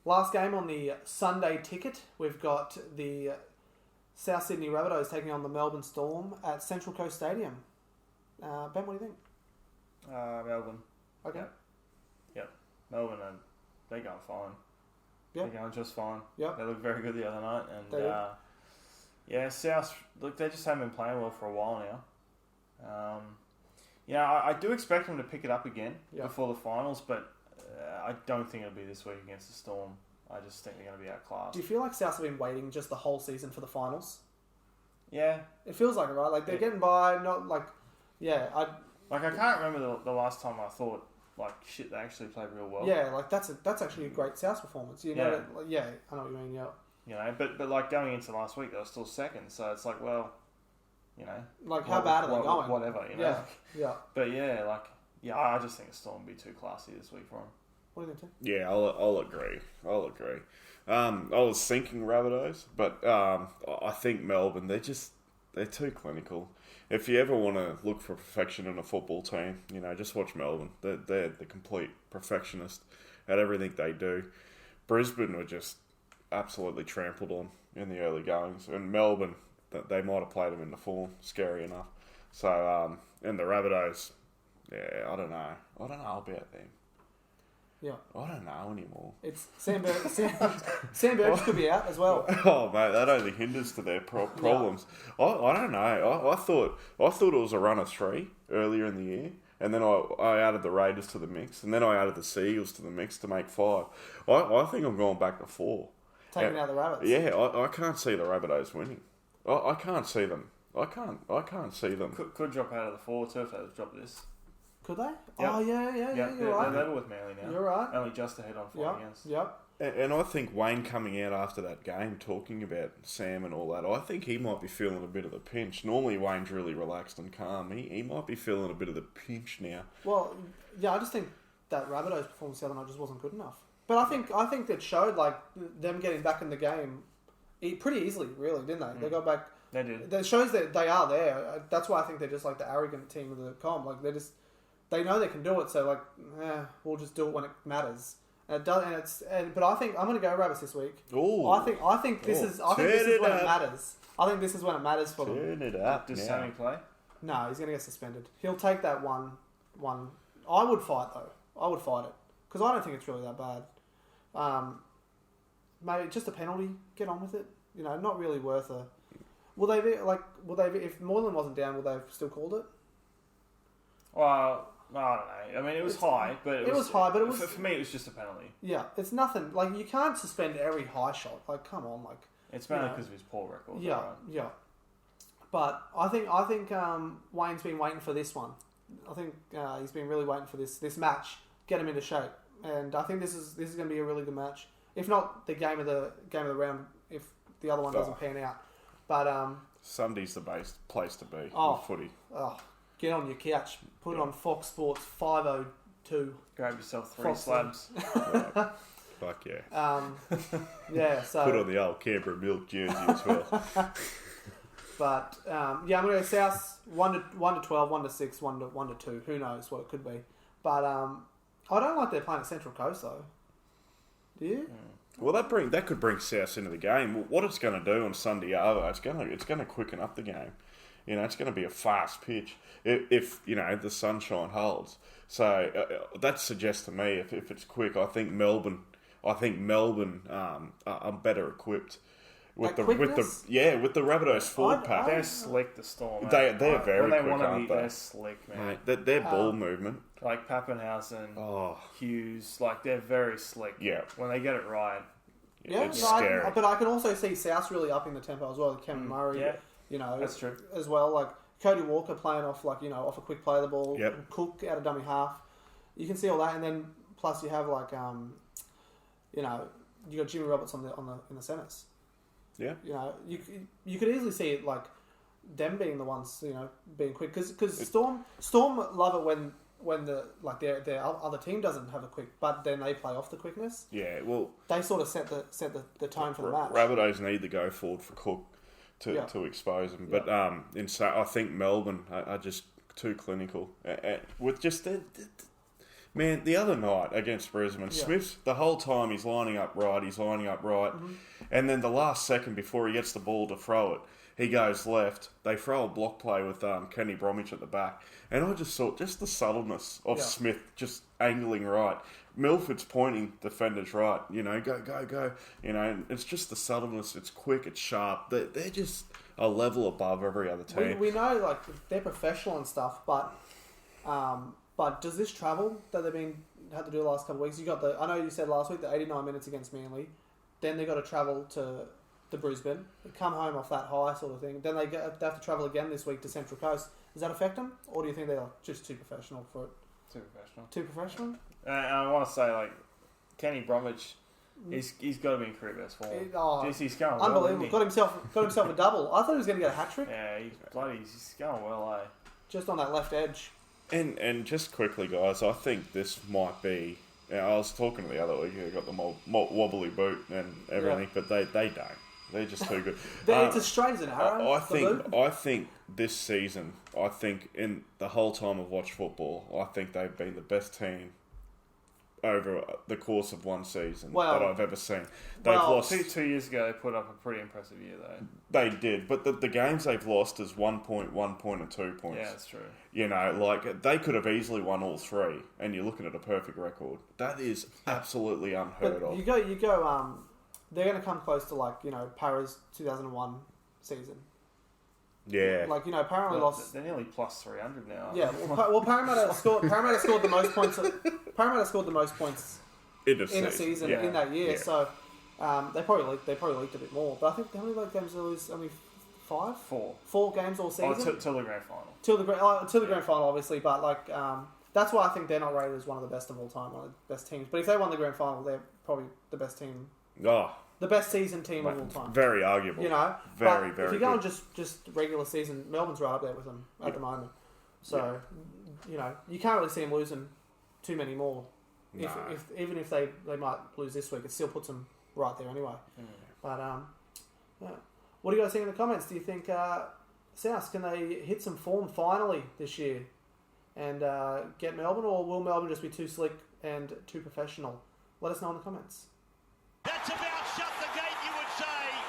Last game on the Sunday ticket, we've got the South Sydney Rabbitohs taking on the Melbourne Storm at Central Coast Stadium. Ben, what do you think? Melbourne. Okay. Yep. Melbourne, they're going fine. Yep. They're going just fine. Yep. They looked very good the other night. And South, look, they just haven't been playing well for a while now. I do expect them to pick it up again before the finals, but I don't think it'll be this week against the Storm. I just think they're going to be outclassed. Do you feel like South have been waiting just the whole season for the finals? Yeah. It feels like it, right? Like, they're getting by, not like... Yeah, I can't remember the last time I thought, like, shit, they actually played real well. Yeah, like, that's actually a great South performance. You know, I know what you mean, yeah. You know, but like, going into last week, they were still second, so it's like, well, you know... Like, how bad are they going? Whatever, you know? Yeah. But I just think the Storm will be too classy this week for them. What do you think, Tim? Yeah, I'll agree. I was thinking Rabbitohs, but I think Melbourne, they're too clinical. If you ever want to look for perfection in a football team, you know, just watch Melbourne. They're the complete perfectionist at everything they do. Brisbane were just absolutely trampled on in the early goings, and Melbourne, they might have played them into form, scary enough. So, and the Rabbitohs, I don't know about them. Yeah. I don't know anymore. It's Sam Burgess could be out as well. Oh, mate, that only hinders to their problems. Yeah. I don't know. I thought it was a run of 3 earlier in the year, and then I added the Raiders to the mix, and then I added the Seagulls to the mix to make 5. I think I'm going back to 4. Taking out the Rabbits. Yeah, I can't see the Rabbitohs winning. I can't see them. I can't see them. Could drop out of the 4 too if they drop this. Could they? Yep. Oh, yeah, you're right. They're level with Manly now. You're right. Only just ahead on 4 against. Yep. And I think Wayne coming out after that game, talking about Sam and all that, I think he might be feeling a bit of the pinch. Normally Wayne's really relaxed and calm. He might be feeling a bit of the pinch now. Well, yeah, I just think that Rabbitohs performance the other night just wasn't good enough. But I think it showed, like, them getting back in the game pretty easily, really, didn't they? They got back. They did. It shows that they are there. That's why I think they're just like the arrogant team of the comp. Like, they know they can do it, so like, we'll just do it when it matters. And it does, but I think I'm going to go Rabbits this week. Ooh. I think this is when it matters. I think this is when it matters for them. Turn it up. Does Sammy play? No, he's going to get suspended. He'll take that one. I would fight though. I would fight it because I don't think it's really that bad. Maybe just a penalty. Get on with it. You know, not really worth a. Will they if Moylan wasn't down, would they have still called it? Well, I don't know. I mean, it was high, but it was for me. It was just a penalty. Yeah, it's nothing. Like, you can't suspend every high shot. Like, come on, like. It's mainly because of his poor record. Yeah, right? yeah. But I think Wayne's been waiting for this one. I think he's been really waiting for this match. Get him into shape, and I think this is going to be a really good match. If not the game of the round, if the other one doesn't pan out. But Sunday's the best place to be with footy. Oh, get on your couch. Put it on Fox Sports 5:02. Grab yourself 3 slabs. Yeah. Fuck yeah. Yeah. So put on the old Canberra Milk jersey as well. But I'm going to go South 1 to 12, 1 to 6, 1 to 2. Who knows what it could be? But I don't like they're playing at Central Coast though. Do you? Well, that could bring South into the game. What it's going to do on Sunday Arvo, it's going to quicken up the game. You know, it's going to be a fast pitch if you know the sunshine holds. So that suggests to me if it's quick, I think Melbourne are better equipped with the Rabbitohs forward pack. They're slick, the Storm. They're very when they quick, want to be, they? they're slick, man. Mate, their ball movement, like Pappenhausen, Hughes, like they're very slick. Yeah, when they get it right, it's scary. But I can also see South really upping the tempo as well. Kevin Murray, you know, that's true as well. Like Cody Walker playing off off a quick play of the ball. Yep. Cook out of dummy half. You can see all that, and then plus you have like you got Jimmy Roberts in the centres. Yeah. You know, you could easily see it like them being the ones, you know, being quick because Storm love it when their other team doesn't have a quick, but then they play off the quickness. Yeah, well, they sort of set the tone for the match. Rabbitohs need to go forward for Cook to expose them, but I think Melbourne are just too clinical with just Man, the other night against Brisbane, Smith's the whole time he's lining up right, and then the last second before he gets the ball to throw it, he goes left. They throw a block play with Kenny Bromwich at the back, and I just saw just the subtleness of Smith just angling right. Milford's pointing defenders right, go. And it's just the subtleness. It's quick, it's sharp. They're just a level above every other team. We know like they're professional and stuff, but does this travel that they've had to do the last couple of weeks? I know you said last week the 89 minutes against Manly, then they got to travel to Brisbane, they come home off that high sort of thing. Then they have to travel again this week to Central Coast. Does that affect them, or do you think they're just too professional for it? Too professional. I want to say like Kenny Bromwich, he's got to be in career best form. He's going well, unbelievable. Got himself a double. I thought he was going to get a hat trick. Yeah, he's going well, eh? Just on that left edge. And just quickly, guys, I think this might be. I was talking to the other week. They got the wobbly boot and everything, but they don't. They're just too good. It's as straight as an arrow. I think this season, in the whole time I've watched football, I think they've been the best team over the course of one season that I've ever seen. They've lost 2 years ago. They put up a pretty impressive year, though. They did, but the games they've lost is 1 point, 1 point, and 2 points. Yeah, that's true. They could have easily won all three, and you're looking at a perfect record. That is absolutely unheard of. You go. They're going to come close to Para's 2001 season. Yeah. Apparently lost. They're nearly plus 300 now. Yeah. Well, Parramatta scored the most points. Parramatta scored the most points in a season in that year. Yeah. So they probably leaked a bit more. But I think how many games did they lose? Only 5? 4 games all season. Till the grand final. Till the grand final, obviously. But that's why I think they're not rated as one of the best of all time, one of the best teams. But if they won the grand final, they're probably the best team. The best season team of all time. Very arguable. Very if you're going just regular season, Melbourne's right up there with them at the moment. So, you can't really see them losing too many more. No. Even if they might lose this week, it still puts them right there anyway. But what do you guys think in the comments? Do you think South, can they hit some form finally this year and get Melbourne, or will Melbourne just be too slick and too professional? Let us know in the comments. That's a